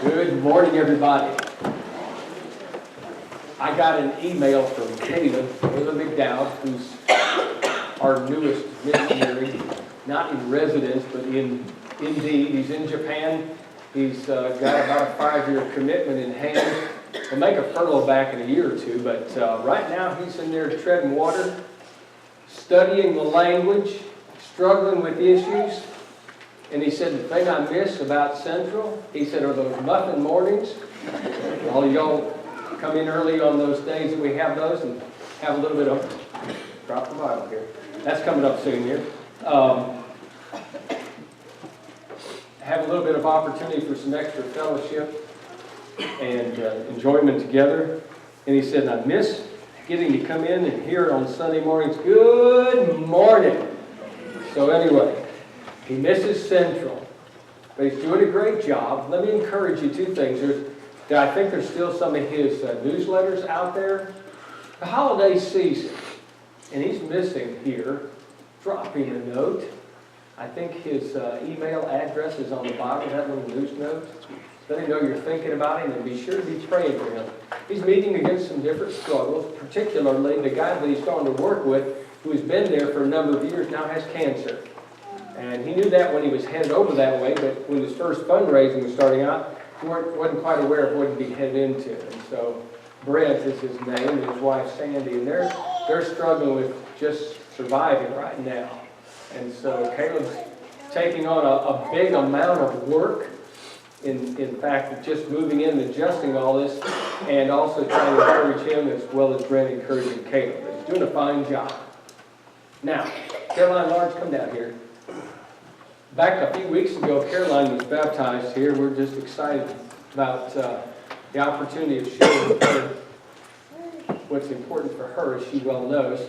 Good morning, everybody. I got an email from Caleb McDowd, who's our newest missionary, not in residence, but indeed. He's in Japan. He's got about a 5-year commitment in hand. He'll make a furlough back in a year or two, but right now he's in there treading water, studying the language, struggling with issues. And he said, the thing I miss about Central, he said, are those muffin mornings. All y'all come in early on those days that we have those and have a little bit of, drop the Bible here. That's coming up soon here. Have a little bit of opportunity for some extra fellowship and enjoyment together. And he said, I miss getting to come in and hear on Sunday mornings, good morning. So anyway, he misses Central, but he's doing a great job. Let me encourage you two things. I think there's still some of his newsletters out there. The holiday season, and he's missing here. Drop him a note. I think his email address is on the bottom of that little news note. Let him know you're thinking about him, and be sure to be praying for him. He's meeting against some different struggles, particularly the guy that he's starting to work with, who has been there for a number of years, now has cancer. And he knew that when he was headed over that way, but when his first fundraising was starting out, he wasn't quite aware of what he'd be headed into. And so Brent is his name, and his wife Sandy, and they're struggling with just surviving right now. And so Caleb's taking on a big amount of work, in fact, just moving in and adjusting all this, and also trying to encourage him as well as Brent encouraging Caleb. He's doing a fine job. Now, Caroline Lawrence, come down here. Back a few weeks ago, Caroline was baptized here. We're just excited about the opportunity of sharing with her what's important for her, as she well knows.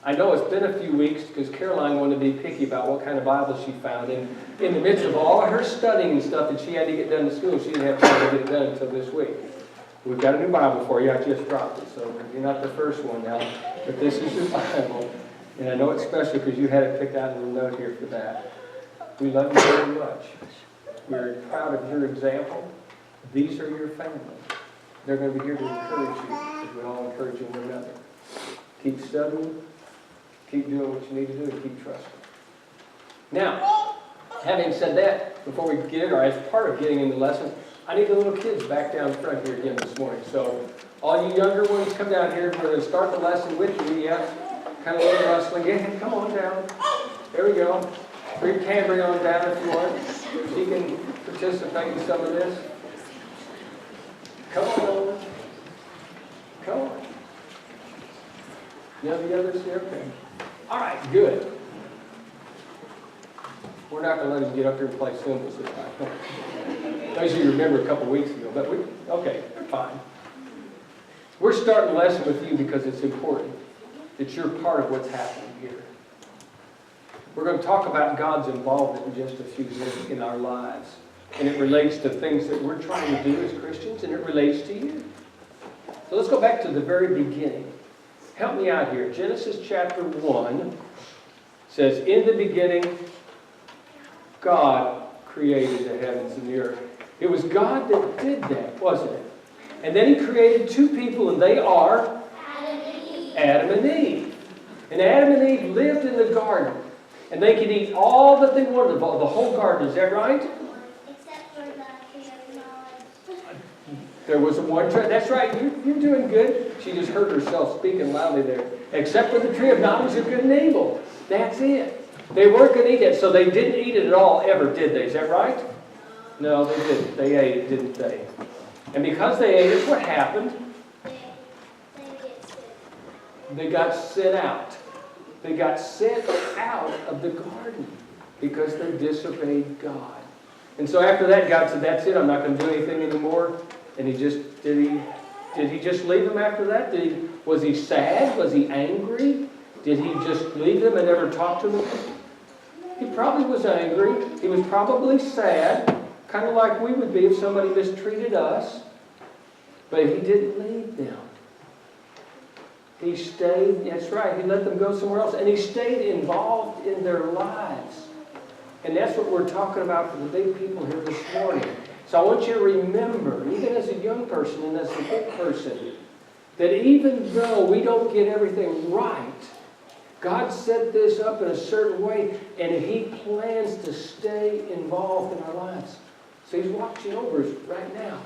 I know it's been a few weeks because Caroline wanted to be picky about what kind of Bible she found. And in the midst of all her studying and stuff that she had to get done in school, she didn't have time to get it done until this week. We've got a new Bible for you. I just dropped it, so you're not the first one now. But this is your Bible. And I know it's special because you had it picked out in the note here for that. We love you very much. We're proud of your example. These are your family. They're going to be here to encourage you, as we all encourage one another. Keep studying, keep doing what you need to do, and keep trusting. Now, having said that, before we get in, or as part of getting into the lesson, I need the little kids back down front here again this morning. So, all you younger ones, come down here. We're going to start the lesson with you. Yeah, kind of a little rustling. Yeah, come on down. There we go. Bring Camry on down if you want. She can participate in some of this. Come on. Come on. You have the others here? Okay. All right, good. We're not going to let him get up here and play cymbals this time. Those of you remember a couple weeks ago, but okay, fine. We're starting the lesson with you because it's important that you're part of what's happening here. We're going to talk about God's involvement in just a few minutes in our lives. And it relates to things that we're trying to do as Christians, and it relates to you. So let's go back to the very beginning. Help me out here. Genesis chapter 1 says, in the beginning, God created the heavens and the earth. It was God that did that, wasn't it? And then He created two people, and they are Adam and Eve. And Adam and Eve lived in the garden. And they could eat all that they wanted, the whole garden. Is that right? Except for the tree of knowledge. There was one tree. That's right. You're doing good. She just heard herself speaking loudly there. Except for the tree of knowledge of good and evil. That's it. They weren't going to eat it, so they didn't eat it at all ever, did they? Is that right? No, they didn't. They ate it, didn't they? And because they ate it, what happened? They got sent out. They got sent out of the garden because they disobeyed God. And so after that, God said, that's it, I'm not going to do anything anymore. And He just, did he just leave them after that? Was He sad? Was He angry? Did He just leave them and never talk to them? He probably was angry. He was probably sad, kind of like we would be if somebody mistreated us. But He didn't leave them. He stayed, that's right, He let them go somewhere else. And He stayed involved in their lives. And that's what we're talking about for the big people here this morning. So I want you to remember, even as a young person and as a big person, that even though we don't get everything right, God set this up in a certain way, and He plans to stay involved in our lives. So He's watching over us right now.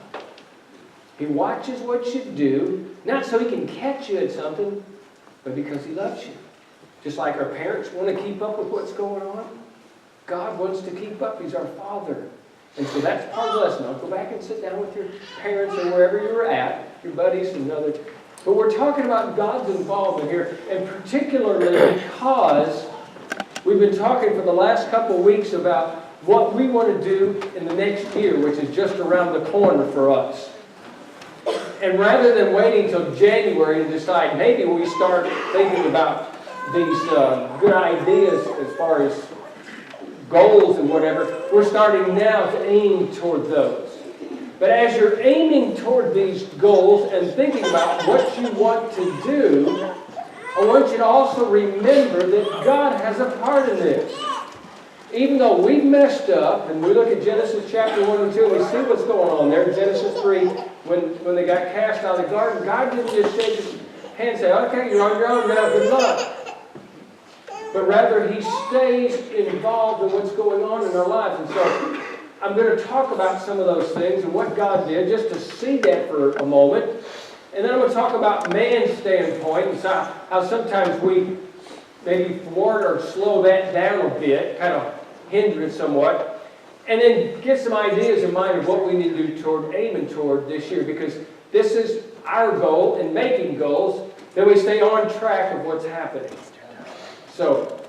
He watches what you do, not so He can catch you at something, but because He loves you. Just like our parents want to keep up with what's going on, God wants to keep up. He's our Father. And so that's part of the lesson. I'll go back and sit down with your parents or wherever you were at, your buddies and others. But we're talking about God's involvement here, and particularly because we've been talking for the last couple of weeks about what we want to do in the next year, which is just around the corner for us. And rather than waiting till January to decide, maybe we start thinking about these good ideas as far as goals and whatever, we're starting now to aim toward those. But as you're aiming toward these goals and thinking about what you want to do, I want you to also remember that God has a part in this. Even though we've messed up, and we look at Genesis chapter 1 and 2, and we see what's going on there. Genesis 3, when they got cast out of the garden, God didn't just shake His hand and say, okay, you're on your own now, good luck. But rather, He stays involved in what's going on in our lives. And so, I'm going to talk about some of those things and what God did, just to see that for a moment. And then I'm going to talk about man's standpoint and how sometimes we maybe thwart or slow that down a bit, kind of hinder it somewhat. And then get some ideas in mind of what we need to do toward aiming toward this year, because this is our goal in making goals, that we stay on track of what's happening. So,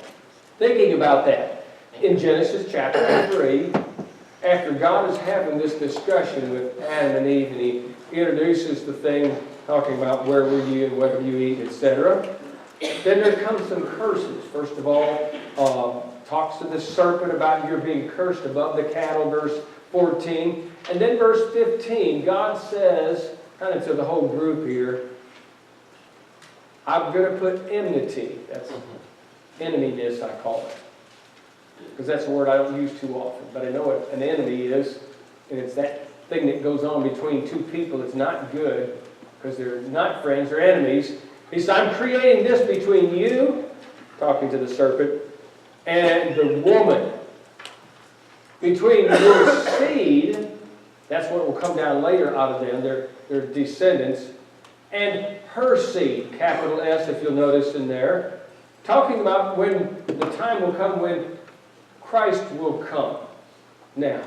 thinking about that, in Genesis chapter 3, after God is having this discussion with Adam and Eve, and He introduces the thing, talking about where were you and what do you eat, etc., then there comes some curses. First of all, talks to the serpent about you're being cursed above the cattle, verse 14. And then verse 15, God says, kind of to the whole group here, I'm going to put enmity. That's eneminess, I call it. Because that's a word I don't use too often. But I know what an enemy is. And it's that thing that goes on between two people that's not good. Because they're not friends, they're enemies. He says, I'm creating this between you, talking to the serpent, and the woman. Between your seed, that's what will come down later out of them, their descendants, and her seed, capital S if you'll notice in there, talking about when the time will come when Christ will come. Now,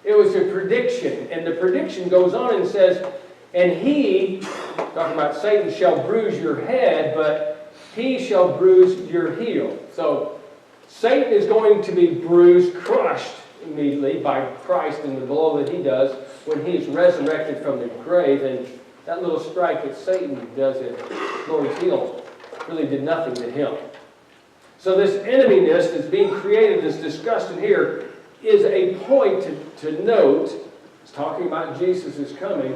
it was a prediction, and the prediction goes on and says, and he, talking about Satan, shall bruise your head, but he shall bruise your heel. So, Satan is going to be bruised, crushed immediately by Christ and the blow that He does when He is resurrected from the grave. And that little strike that Satan does at Lord's heel really did nothing to him. So this eneminess that's being created, that's discussed in here, is a point to note. It's talking about Jesus is coming,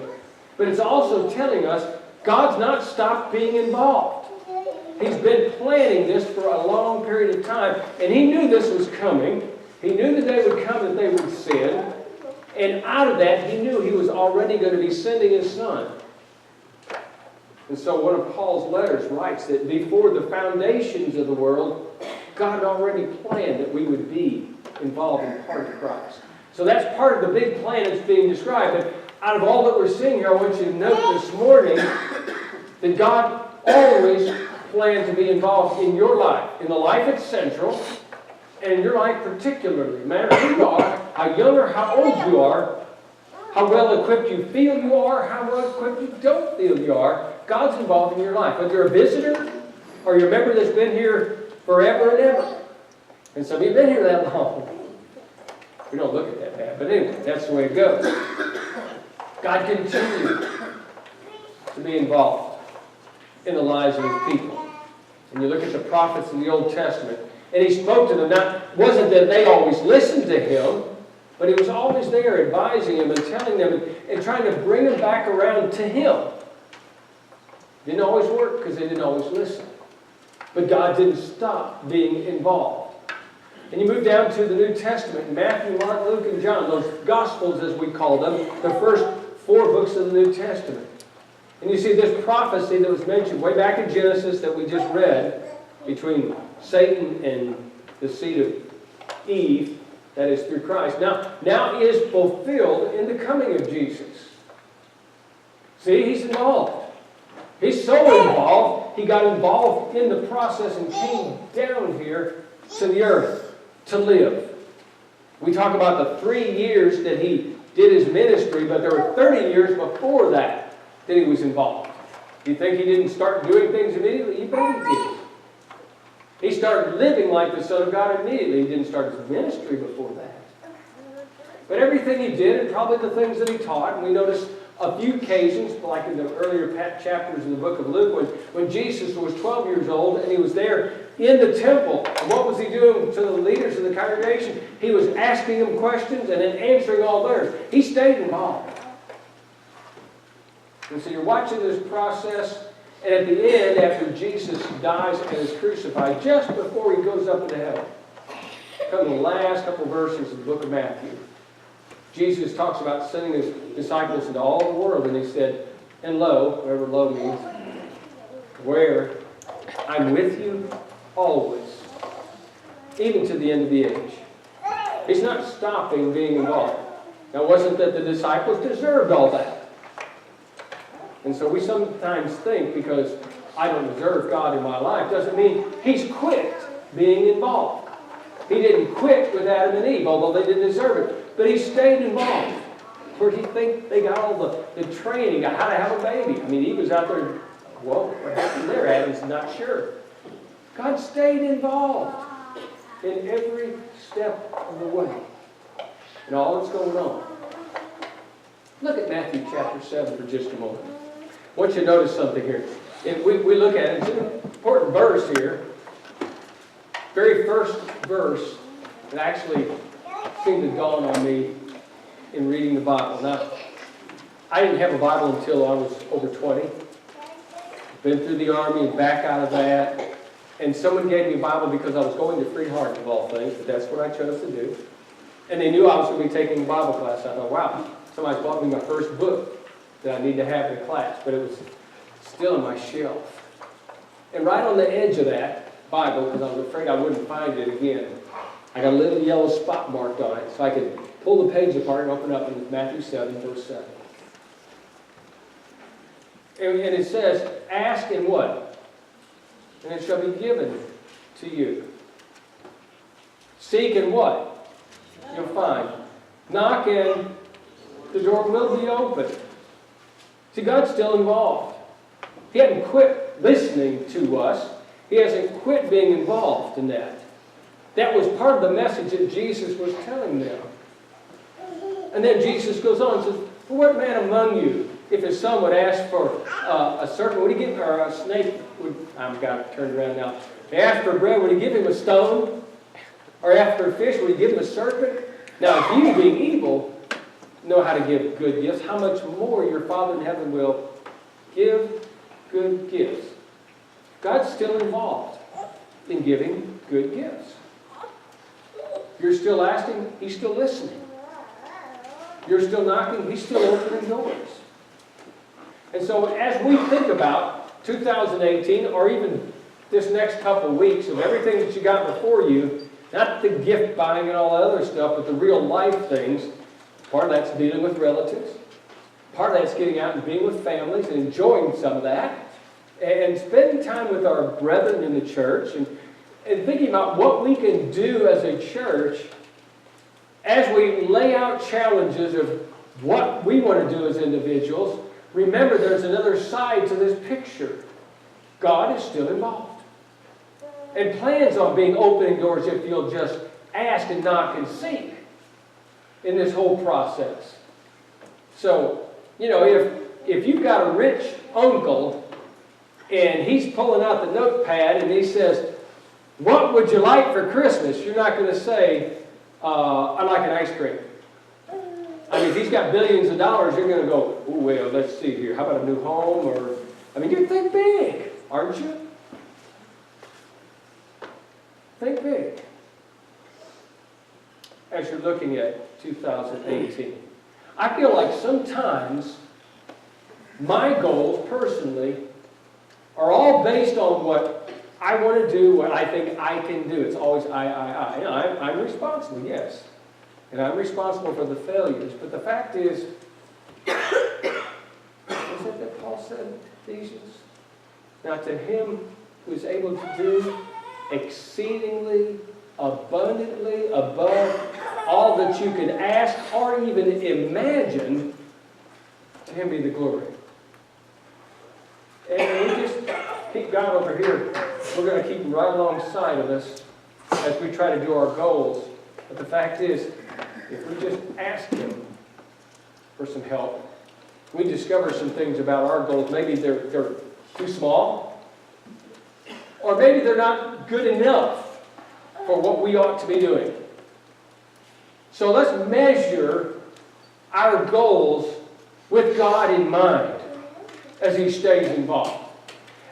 but it's also telling us God's not stopped being involved. He's been planning this for a long period of time, and He knew this was coming. He knew the day would come that they would sin, and out of that, He knew He was already going to be sending His Son. And so one of Paul's letters writes that before the foundations of the world, God had already planned that we would be involved in part of Christ. So that's part of the big plan that's being described. But out of all that we're seeing here, I want you to note this morning that God always planned to be involved in your life, in the life at Central, and in your life particularly. No matter who you are, how young or how old you are, how well equipped you feel you are, how well equipped you don't feel you are, God's involved in your life. Whether you're a visitor or you're a member that's been here forever and ever. And some of you have been here that long. We don't look at that bad, but anyway, that's the way it goes. God continues to be involved in the lives of His people. And you look at the prophets in the Old Testament, and He spoke to them. Not wasn't that they always listened to Him, but He was always there advising them and telling them and trying to bring them back around to Him. Didn't always work because they didn't always listen. But God didn't stop being involved. And you move down to the New Testament, Matthew, Mark, Luke, and John, those Gospels as we call them, the first 4 books of the New Testament. And you see this prophecy that was mentioned way back in Genesis that we just read between Satan and the seed of Eve, that is through Christ, now is fulfilled in the coming of Jesus. See, he's involved. He's so involved, he got involved in the process and came down here to the earth to live. We talk about the 3 years that he did his ministry, but there were 30 years before that he was involved. Do you think he didn't start doing things immediately? You bet he did. He started living like the Son of God immediately. He didn't start his ministry before that. But everything he did, and probably the things that he taught, and we notice a few occasions, like in the earlier chapters in the book of Luke, when Jesus was 12 years old and he was there in the temple. And what was he doing to the leaders of the congregation? He was asking them questions and then answering all theirs. He stayed involved. And so you're watching this process, and at the end, after Jesus dies and is crucified, just before he goes up into heaven, come the last couple verses of the book of Matthew. Jesus talks about sending his disciples into all the world, and he said, and lo, whatever lo means, where I'm with you always, even to the end of the age. He's not stopping being involved. Now, it wasn't that the disciples deserved all that. And so we sometimes think because I don't deserve God in my life doesn't mean he's quit being involved. He didn't quit with Adam and Eve, although they didn't deserve it. But he stayed involved. Where do you think they got all the training on how to have a baby? I mean, Eve was out there, well, what happened there? Adam's not sure. God stayed involved in every step of the way. And all that's going on. Look at Matthew chapter 7 for just a moment. I want you to notice something here. We look at it. It's an important verse here. Very first verse that actually seemed to dawn on me in reading the Bible. Now, I didn't have a Bible until I was over 20. Been through the Army and back out of that. And someone gave me a Bible because I was going to Freehart of all things, but that's what I chose to do. And they knew I was going to be taking a Bible class. I thought, wow, somebody's bought me my first book that I need to have in class. But it was still in my shelf. And right on the edge of that Bible, because I was afraid I wouldn't find it again, I got a little yellow spot marked on it, so I could pull the page apart and open up in Matthew 7, verse 7. And it says, ask and what? And it shall be given to you. Seek and what? You'll find. Knock and the door will be open. See, God's still involved. He hasn't quit listening to us. He hasn't quit being involved in that. That was part of the message that Jesus was telling them. And then Jesus goes on and says, well, what man among you, if his son would ask for a serpent, would he give, or a snake, I've got it turned around now. After bread, would he give him a stone? Or after a fish, would he give him a serpent? Now, if you, being evil, know how to give good gifts, how much more your Father in heaven will give good gifts. God's still involved in giving good gifts. You're still asking, He's still listening. You're still knocking, He's still opening doors. And so as we think about 2018, or even this next couple of weeks of everything that you got before you, not the gift buying and all that other stuff, but the real life things, part of that's dealing with relatives. Part of that's getting out and being with families and enjoying some of that. And spending time with our brethren in the church and thinking about what we can do as a church as we lay out challenges of what we want to do as individuals. Remember, there's another side to this picture. God is still involved. And plans on being opening doors if you'll just ask and knock and seek in this whole process. So, you know, if you've got a rich uncle and he's pulling out the notepad and he says, what would you like for Christmas? You're not going to say, I'd like an ice cream. I mean, if he's got billions of dollars, you're going to go, oh, well, let's see here. How about a new home? Or, I mean, you think big, aren't you? Think big. as you're looking at 2018? I feel like sometimes my goals personally are all based on what I want to do, what I think I can do. It's always I. You know, I'm responsible, yes. And I'm responsible for the failures. But the fact is, what's it that Paul said in Ephesians? Now to him who is able to do exceedingly abundantly above all that you can ask or even imagine, to him be the glory. And we just keep God over here. We're going to keep him right alongside of us as we try to do our goals. But the fact is, if we just ask him for some help, we discover some things about our goals. Maybe they're too small, or maybe they're not good enough for what we ought to be doing. So let's measure our goals with God in mind as he stays involved.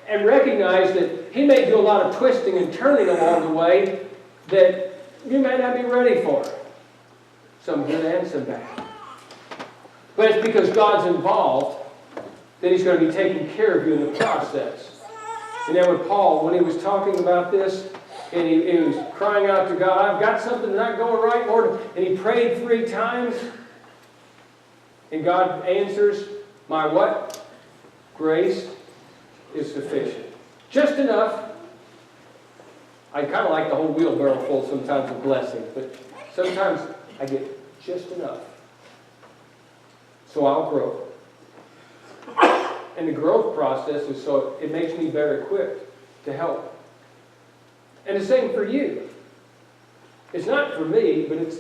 And recognize that he may do a lot of twisting and turning along the way that you may not be ready for. Some good and some bad. But it's because God's involved that he's going to be taking care of you in the process. And then with Paul, when he was talking about this, and he was crying out to God, I've got something not going right, Lord. And he prayed 3 times. And God answers, my what? Grace is sufficient. Just enough. I kind of like the whole wheelbarrow full sometimes of blessings, but sometimes I get just enough. So I'll grow. And the growth process is so it makes me better equipped to help. And the same for you. It's not for me, but it's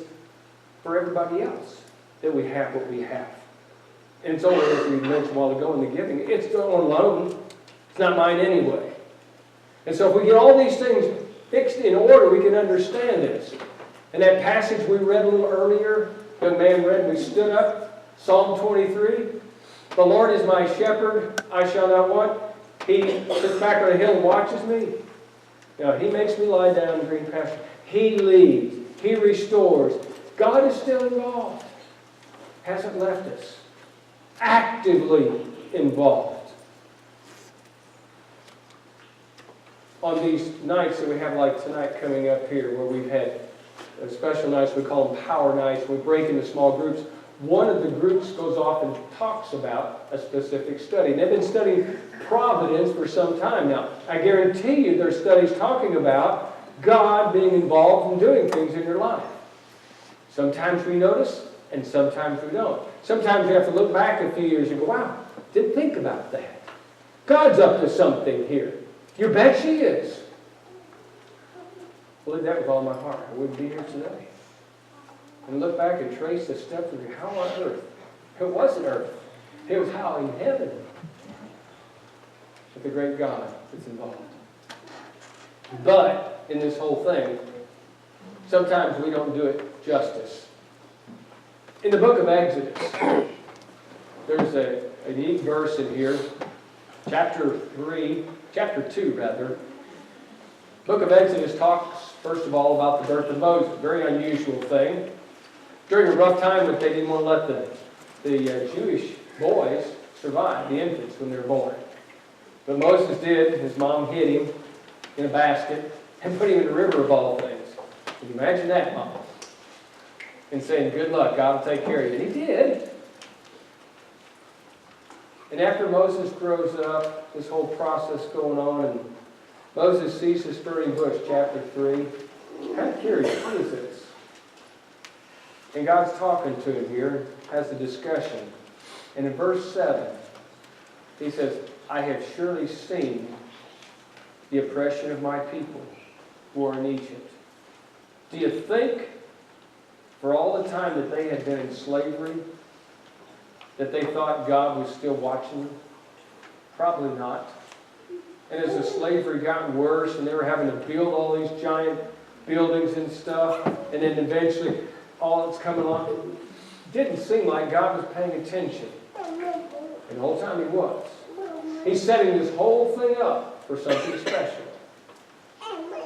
for everybody else that we have what we have. And it's only, as we mentioned a while ago in the giving, it's their own loan. It's not mine anyway. And so if we get all these things fixed in order, we can understand this. And that passage we read a little earlier, young man read, and we stood up, Psalm 23. The Lord is my shepherd, I shall not want. He sits back on a hill and watches me. Now, he makes me lie down in green pasture. He leads. He restores. God is still involved. Hasn't left us. Actively involved. On these nights that we have like tonight coming up here, where we've had special nights, we call them power nights, we break into small groups. One of the groups goes off and talks about a specific study. And they've been studying providence for some time now. I guarantee you there's studies talking about God being involved in doing things in your life. Sometimes we notice, and sometimes we don't. Sometimes you have to look back a few years and go, wow, didn't think about that. God's up to something here. You bet she is. I believe that with all my heart. I wouldn't be here today. And look back and trace the steps of how on earth. It wasn't earth. It was how in heaven. With the great God that's involved. But in this whole thing, sometimes we don't do it justice. In the book of Exodus, there's a neat verse in here, chapter 2 rather. Book of Exodus talks, first of all, about the birth of Moses. Very unusual thing. During a rough time, but they didn't want to let the Jewish boys survive, the infants, when they were born. But Moses did. His mom hid him in a basket and put him in the river of all things. Can you imagine that, Mom? And saying, good luck, God will take care of you. And he did. And after Moses grows up, this whole process going on, and Moses sees this burning bush, chapter 3. Kind of curious, what is this? And God's talking to him here, has a discussion. And in verse 7, he says, I have surely seen the oppression of my people who are in Egypt. Do you think, for all the time that they had been in slavery, that they thought God was still watching them? Probably not. And as the slavery got worse, and they were having to build all these giant buildings and stuff, and then eventually all that's coming along, it didn't seem like God was paying attention. And the whole time he was. He's setting this whole thing up for something special.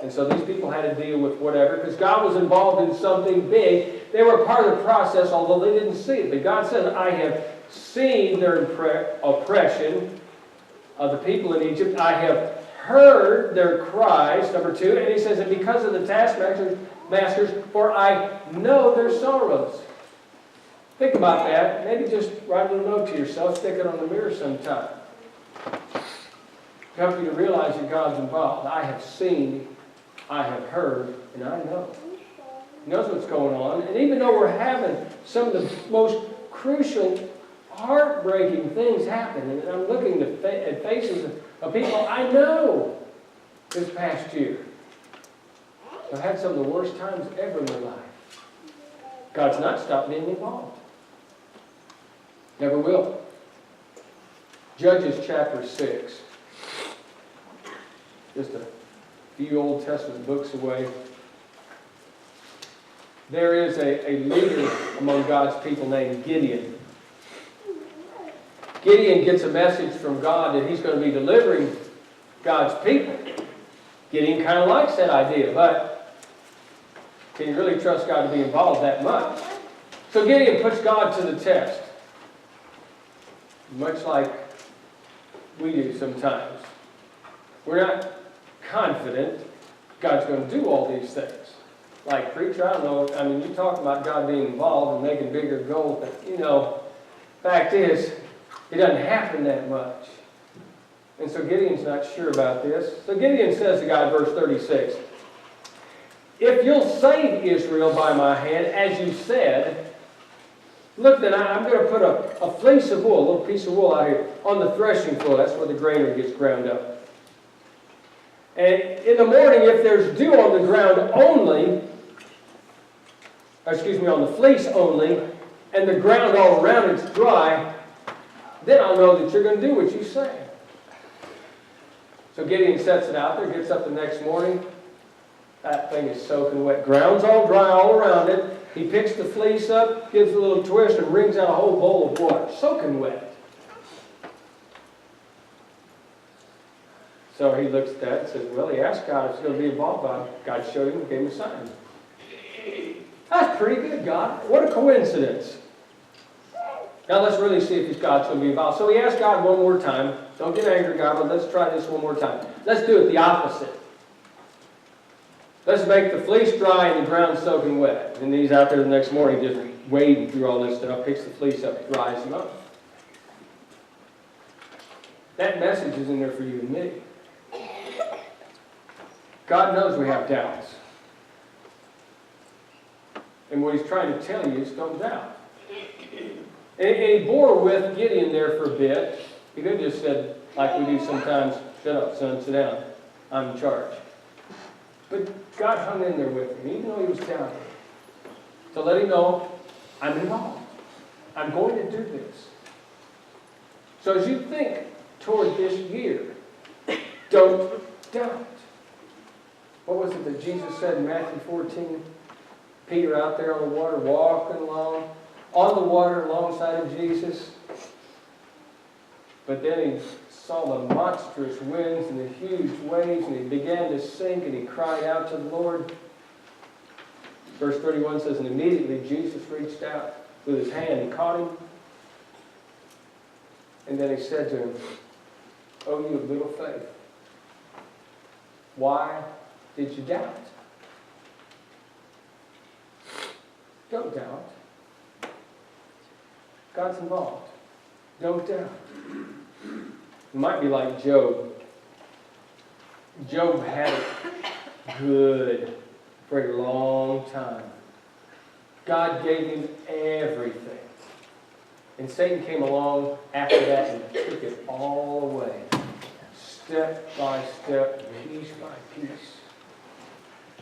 And so these people had to deal with whatever, because God was involved in something big. They were part of the process, although they didn't see it. But God said, I have seen their oppression of the people in Egypt. I have heard their cries, number 2. And he says, and because of the taskmasters, for I know their sorrows. Think about that. Maybe just write a little note to yourself, stick it on the mirror sometime. To help you to realize that God's involved. I have seen, I have heard, and I know. He knows what's going on. And even though we're having some of the most crucial, heartbreaking things happen, and I'm looking at faces of people I know this past year. I've had some of the worst times ever in my life. God's not stopped being involved. Never will. Judges chapter 6. Just a few Old Testament books away. There is a leader among God's people named Gideon. Gideon gets a message from God that he's going to be delivering God's people. Gideon kind of likes that idea, but can you really trust God to be involved that much? So Gideon puts God to the test. Much like we do sometimes. We're not confident God's going to do all these things. Like, preacher, I don't know, I mean, you talk about God being involved and making bigger goals, but, fact is, it doesn't happen that much. And so Gideon's not sure about this. So Gideon says to God, verse 36, if you'll save Israel by my hand, as you said, look, then I'm going to put a fleece of wool, a little piece of wool out here, on the threshing floor. That's where the granary gets ground up. And in the morning, if there's dew on the ground only, on the fleece only, and the ground all around it's dry, then I'll know that you're going to do what you say. So Gideon sets it out there, gets up the next morning. That thing is soaking wet. Ground's all dry all around it. He picks the fleece up, gives a little twist, and wrings out a whole bowl of water, soaking wet. So he looks at that and says, well, he asked God if he's going to be involved. God showed him and gave him a sign. That's pretty good, God. What a coincidence. Now let's really see if God's going to be involved. So he asked God one more time. Don't get angry, God, but let's try this one more time. Let's do it the opposite. Let's make the fleece dry and the ground soaking wet. And he's out there the next morning just wading through all this stuff, picks the fleece up, dries them up. That message is in there for you and me. God knows we have doubts. And what he's trying to tell you is don't doubt. And he bore with Gideon there for a bit. He could have just said, like we do sometimes, shut up, son, sit down. I'm in charge. But God hung in there with him, even though he was doubting. To let him know, I'm involved. I'm going to do this. So as you think toward this year, don't doubt. What was it that Jesus said in Matthew 14? Peter out there on the water, walking along, on the water alongside of Jesus. But then he saw the monstrous winds and the huge waves, and he began to sink, and he cried out to the Lord. Verse 31 says, and immediately Jesus reached out with his hand and caught him. And then he said to him, "O you of little faith, why did you doubt?" Don't doubt. God's involved. Don't doubt. It might be like Job. Job had it good for a long time. God gave him everything. And Satan came along after that and took it all away. Step by step, piece by piece.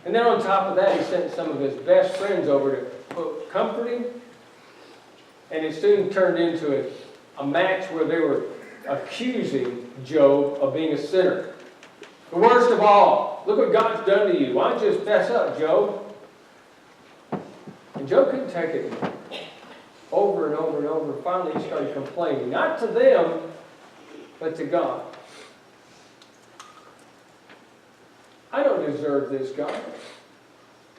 And then on top of that, he sent some of his best friends over to comfort him. And it soon turned into a match where they were accusing Job of being a sinner. The worst of all, look what God's done to you. Why don't you just fess up, Job? And Job couldn't take it over and over and over. Finally, he started complaining. Not to them, but to God. I don't deserve this, God.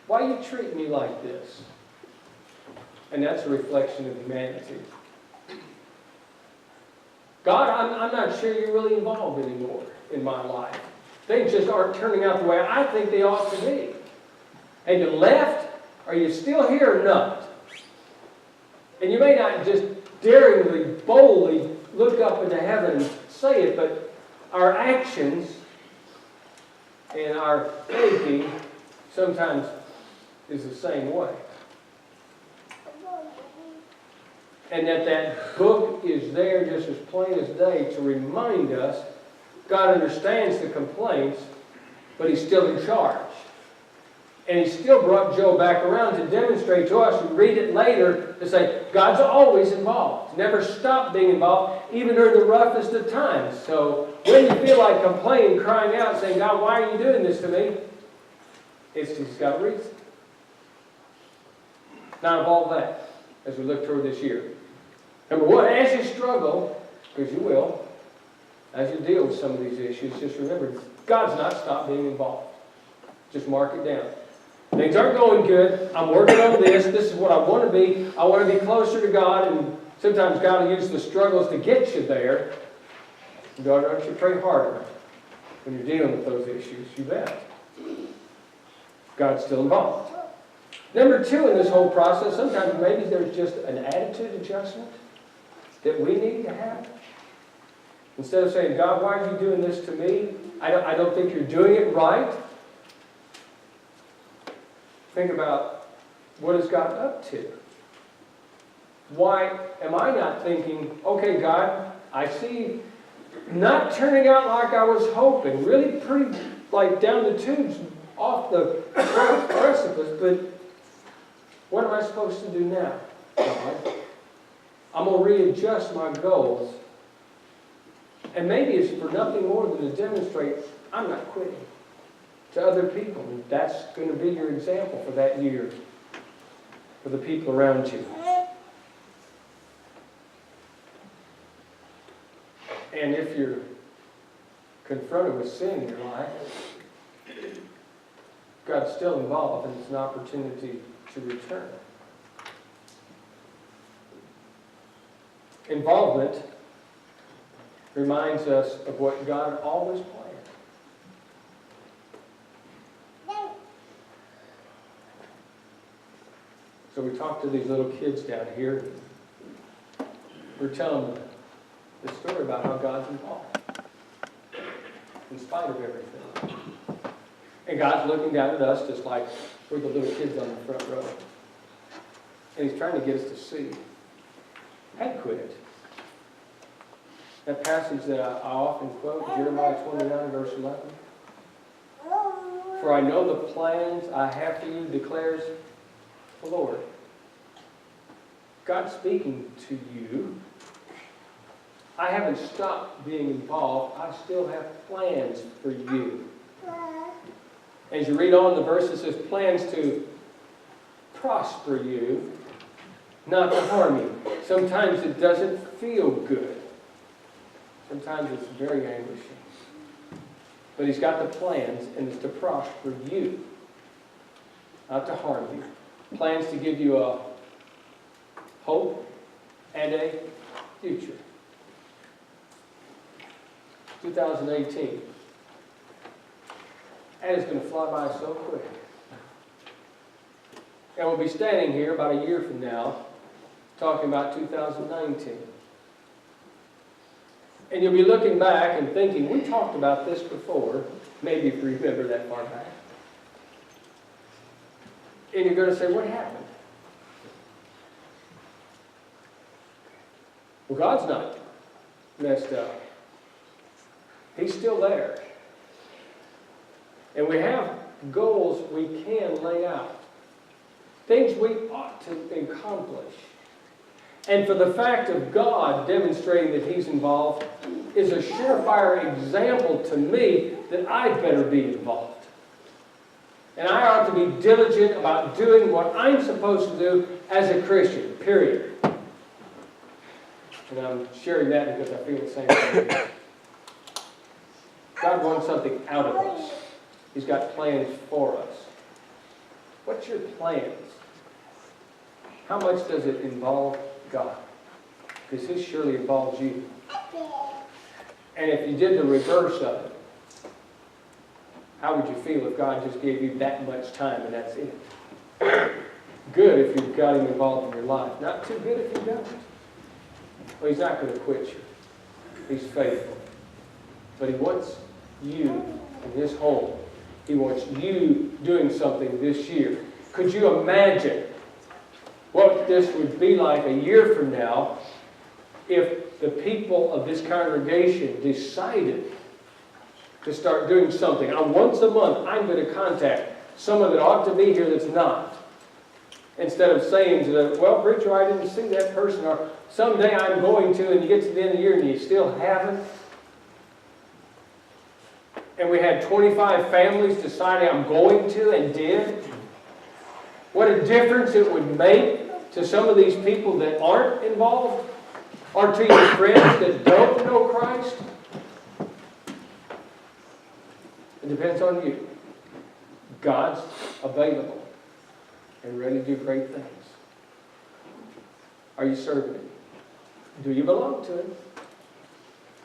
Why you treat me like this? And that's a reflection of humanity. God, I'm not sure you're really involved anymore in my life. Things just aren't turning out the way I think they ought to be. And you left? Are you still here or not? And you may not just daringly, boldly look up into heaven and say it, but our actions and our thinking sometimes is the same way. And that book is there just as plain as day to remind us God understands the complaints, but He's still in charge. And He still brought Job back around to demonstrate to us, we read it later, to say God's always involved. Never stopped being involved, even during the roughest of times. So when you feel like complaining, crying out, saying, God, why are you doing this to me? It's He's got a reason. Now of all that, as we look toward this year. Number one, as you struggle, because you will, as you deal with some of these issues, just remember, God's not stopped being involved. Just mark it down. Things aren't going good. I'm working on this. This is what I want to be. I want to be closer to God, and sometimes God will use the struggles to get you there. God, don't you pray harder when you're dealing with those issues? You bet. God's still involved. Number two in this whole process, sometimes maybe there's just an attitude adjustment that we need to have. Instead of saying, God, why are you doing this to me? I don't think you're doing it right. Think about, what has God up to? Why am I not thinking, okay, God, I see not turning out like I was hoping, really pretty like down the tubes off the precipice, but what am I supposed to do now, God? I'm going to readjust my goals. And maybe it's for nothing more than to demonstrate I'm not quitting to other people. And that's going to be your example for that year, for the people around you. And if you're confronted with sin in your life, God's still involved, and it's an opportunity to return. Involvement reminds us of what God always planned. So we talked to these little kids down here. We're telling them the story about how God's involved, in spite of everything. And God's looking down at us just like we're the little kids on the front row. And He's trying to get us to see. Hey, quit. That passage that I often quote, Jeremiah 29, verse 11. For I know the plans I have for you, declares the Lord. God's speaking to you. I haven't stopped being involved. I still have plans for you. As you read on, the verse, it says plans to prosper you, not to harm you. Sometimes it doesn't feel good. Sometimes it's very anguishing. But He's got the plans, and it's to prosper you, not to harm you. Plans to give you a hope and a future. 2018. And it's going to fly by so quick. And we'll be standing here about a year from now talking about 2019. And you'll be looking back and thinking, we talked about this before, maybe if you remember that far back. And you're going to say, what happened? Well, God's not messed up. He's still there. And we have goals we can lay out. Things we ought to accomplish. And for the fact of God demonstrating that He's involved is a surefire example to me that I'd better be involved. And I ought to be diligent about doing what I'm supposed to do as a Christian, period. And I'm sharing that because I feel the same thing. God wants something out of us. He's got plans for us. What's your plans? How much does it involve God? Because He surely involves you. And if you did the reverse of it, how would you feel if God just gave you that much time and that's it? Good if you've got Him involved in your life. Not too good if you don't. Well, He's not going to quit you. He's faithful. But He wants you in His home. He wants you doing something this year. Could you imagine what this would be like a year from now if the people of this congregation decided to start doing something? Once a month, I'm going to contact someone that ought to be here that's not. Instead of saying to them, well, preacher, I didn't see that person, or someday I'm going to, and you get to the end of the year and you still haven't. And we had 25 families deciding I'm going to and did. What a difference it would make to some of these people that aren't involved, or to your friends that don't know Christ. It depends on you. God's available and ready to do great things. Are you serving Him? Do you belong to Him?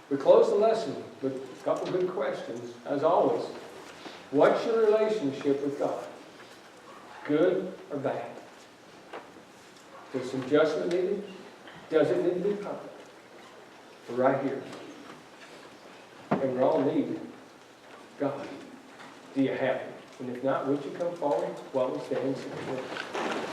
We close the lesson with a couple good questions, as always. What's your relationship with God? Good or bad? There's some adjustment needed? Does it need to be perfect? We're right here. And we all need God. Do you have Him? And if not, would you come forward while we stand and sing?